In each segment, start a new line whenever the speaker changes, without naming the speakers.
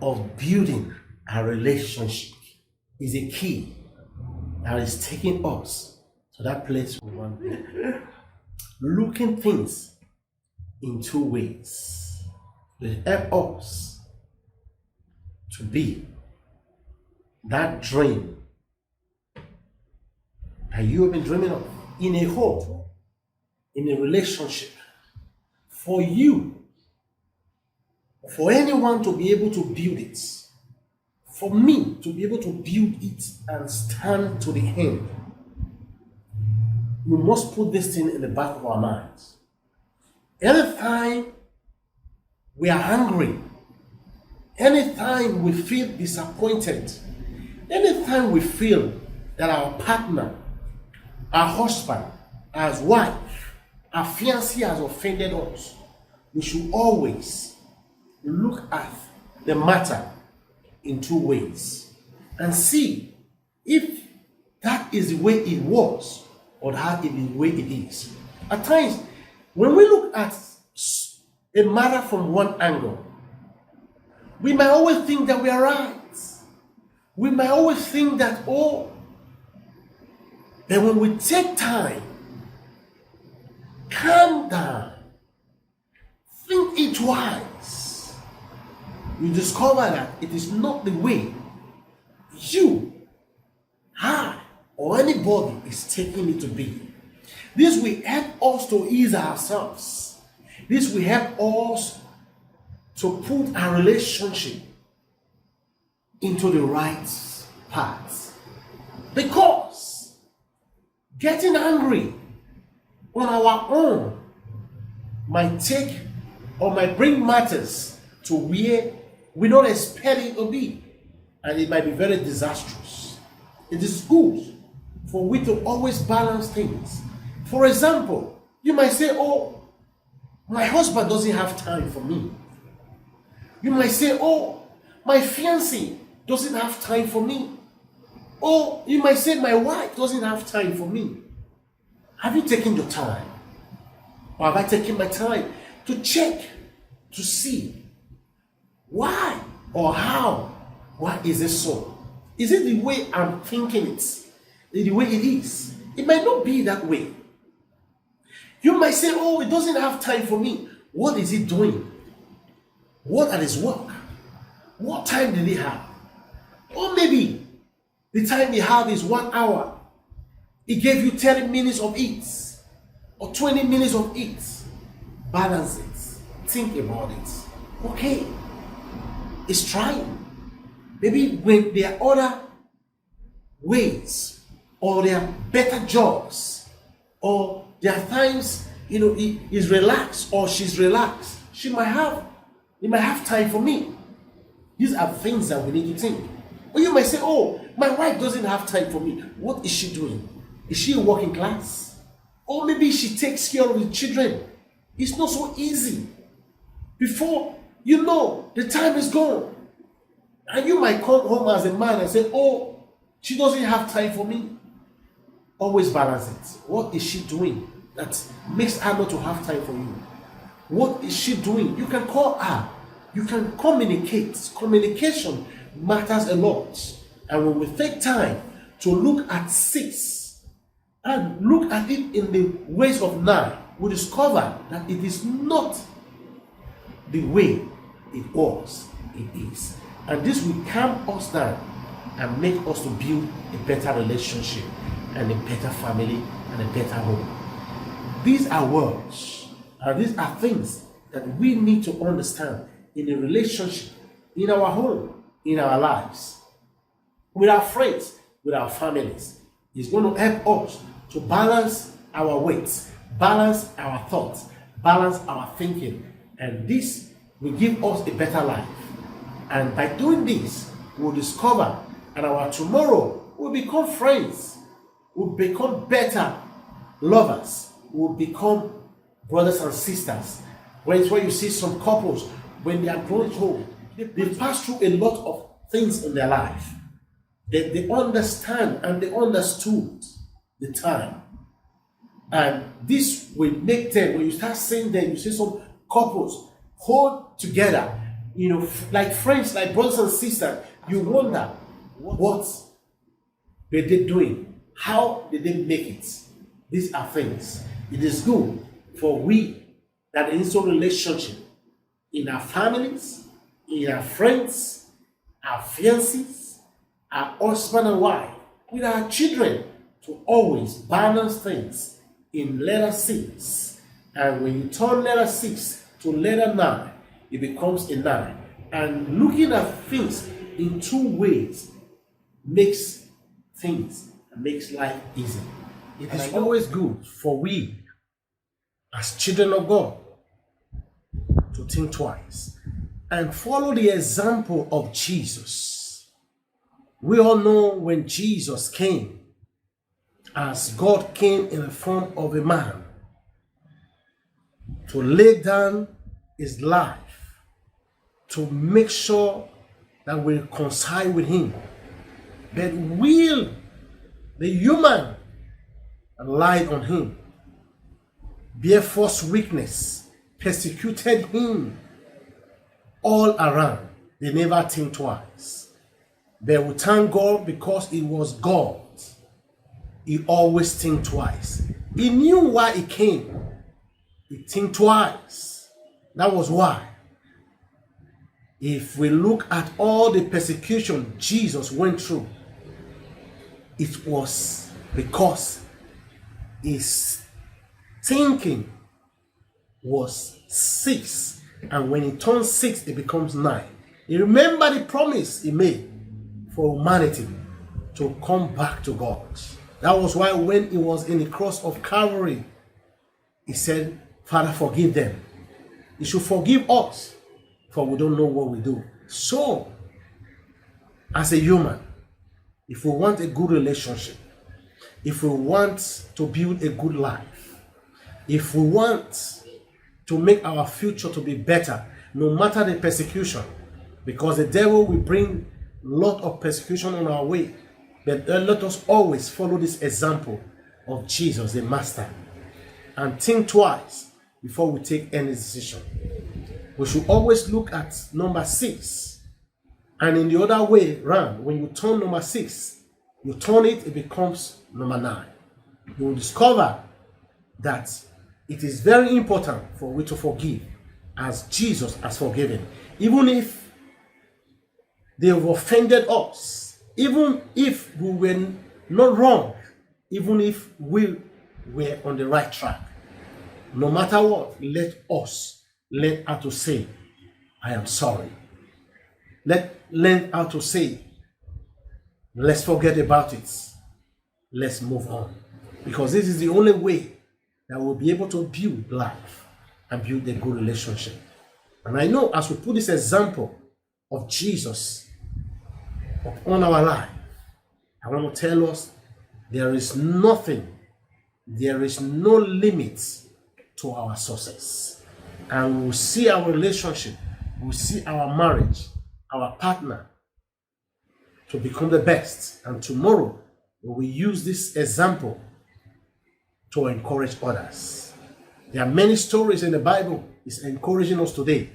of building a relationship is a key that is taking us to that place we want to be. Looking things in two ways will help us to be that dream that you have been dreaming of in a home, in a relationship, for you, for anyone to be able to build it, for me to be able to build it and stand to the end. We must put this thing in the back of our minds. Anytime we are hungry, anytime we feel disappointed, anytime we feel that our partner, our husband, our wife, our fiancé has offended us, we should always look at the matter in two ways and see if that is the way it was or that is the way it is. At times, when we look at a matter from one angle, we might always think that we are right. We might always think that, then when we take time, calm down, think it twice, you discover that it is not the way you, I, or anybody is taking it to be. This will help us to ease ourselves. This will help us to put our relationship into the right path. Because getting angry on our own might take or might bring matters to where we don't expect it to be, and it might be very disastrous. It is good for we to always balance things. For example, you might say, my husband doesn't have time for me. You might say, my fiancé doesn't have time for me. Or you might say, my wife doesn't have time for me. Have you taken your time? Or have I taken my time to check, to see why or how? Why is it so? Is it the way I'm thinking it? Is it the way it is? It might not be that way. You might say, it doesn't have time for me. What is he doing? What at his work? What time did he have? Or maybe the time he have is 1 hour. He gave you 30 minutes of it or 20 minutes of it. Balance it. Think about it. Okay. It's trying. Maybe when there are other ways or there are better jobs or there are times, he is relaxed or she's relaxed. He might have time for me. These are things that we need to think. Or you might say, my wife doesn't have time for me. What is she doing? Is she a working class? Or maybe she takes care of the children. It's not so easy. Before you know, the time is gone. And you might come home as a man and say, she doesn't have time for me. Always balance it. What is she doing that makes her not to have time for you? What is she doing? You can call her. You can communicate. Communication matters a lot. And when we take time to look at 6 and look at it in the ways of 9, we discover that it is not the way it was, it is. And this will calm us down and make us to build a better relationship and a better family and a better home. These are words, and these are things that we need to understand in a relationship, in our home, in our lives, with our friends, with our families. It's going to help us to balance our weights, balance our thoughts, balance our thinking, and this will give us a better life. And by doing this, we'll discover that our tomorrow will become friends, will become better lovers, will become brothers and sisters. When you see some couples, when they are growing old, they pass through a lot of things in their life. They understand and they understood the time. And this will make them, when you start seeing them, you see some couples hold together like friends, like brothers and sisters, you wonder what were they doing? How did they make it? These are things. It is good for we that in some relationship in our families, in our friends, our fiancés, our husband and wife, with our children, to always balance things in letter 6. And when you turn letter 6 to letter 9, it becomes a 9. And looking at things in two ways makes things and makes life easy. It is always good for we, as children of God, to think twice and follow the example of Jesus. We all know when Jesus came, as God came in the form of a man to lay down his life to make sure that we reconcile with him. But will the human lied on him, bear false witness, persecuted him all around. They never think twice. They will thank God because it was God. He always think twice. He knew why he came. He think twice. That was why. If we look at all the persecution Jesus went through, it was because his thinking was 6, and when he turns 6, it becomes 9. He remembered the promise he made for humanity to come back to God. That was why when he was in the cross of Calvary, he said, Father, forgive them. You should forgive us, for we don't know what we do. So, as a human, if we want a good relationship, if we want to build a good life, if we want to make our future to be better, no matter the persecution, because the devil will bring a lot of persecution on our way, but let us always follow this example of Jesus, the Master, and think twice before we take any decision. We should always look at number 6, and in the other way round, when you turn number 6, you turn it, it becomes number 9. You will discover that it is very important for we to forgive as Jesus has forgiven. Even if they have offended us, even if we were not wrong, even if we were on the right track, no matter what, let us learn how to say, I am sorry. Let's learn how to say, let's forget about it. Let's move on. Because this is the only way that we'll be able to build life and build a good relationship. And I know as we put this example of Jesus upon our life, I want to tell us there is nothing, there is no limit to our success. And we will see our relationship, we will see our marriage, our partner to become the best. And tomorrow, we will use this example to encourage others. There are many stories in the Bible is encouraging us today.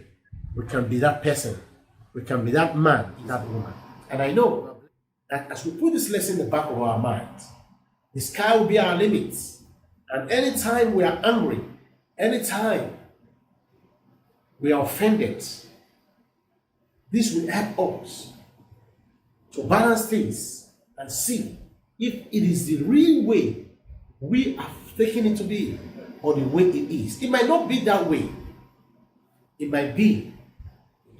We can be that person. We can be that man, that woman. And I know that as we put this lesson in the back of our minds, the sky will be our limits. And anytime we are angry, anytime we are offended, this will help us to balance things and see if it is the real way we have taken it to be or the way it is. It might not be that way. It might be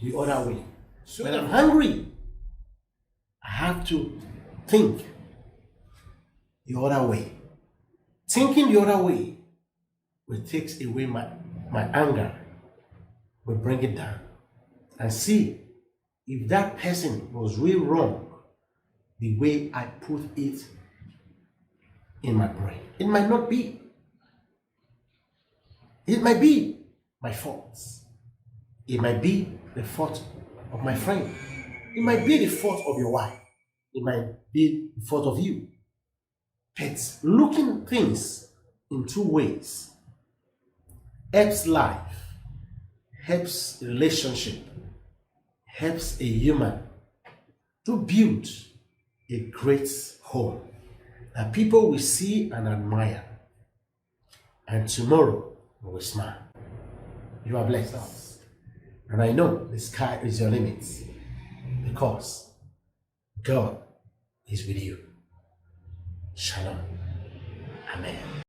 the other way. So when I'm hungry, I have to think the other way. Thinking the other way will take away my anger, will bring it down, and see if that person was really wrong the way I put it in my brain. It might not be. It might be my faults. It might be the fault of my friend. It might be the fault of your wife. It might be the fault of you. But looking things in two ways helps life, helps relationship, helps a human to build a great home that people will see and admire, and tomorrow will smile. You are blessed. And I know the sky is your limit because God is with you. Shalom. Amen.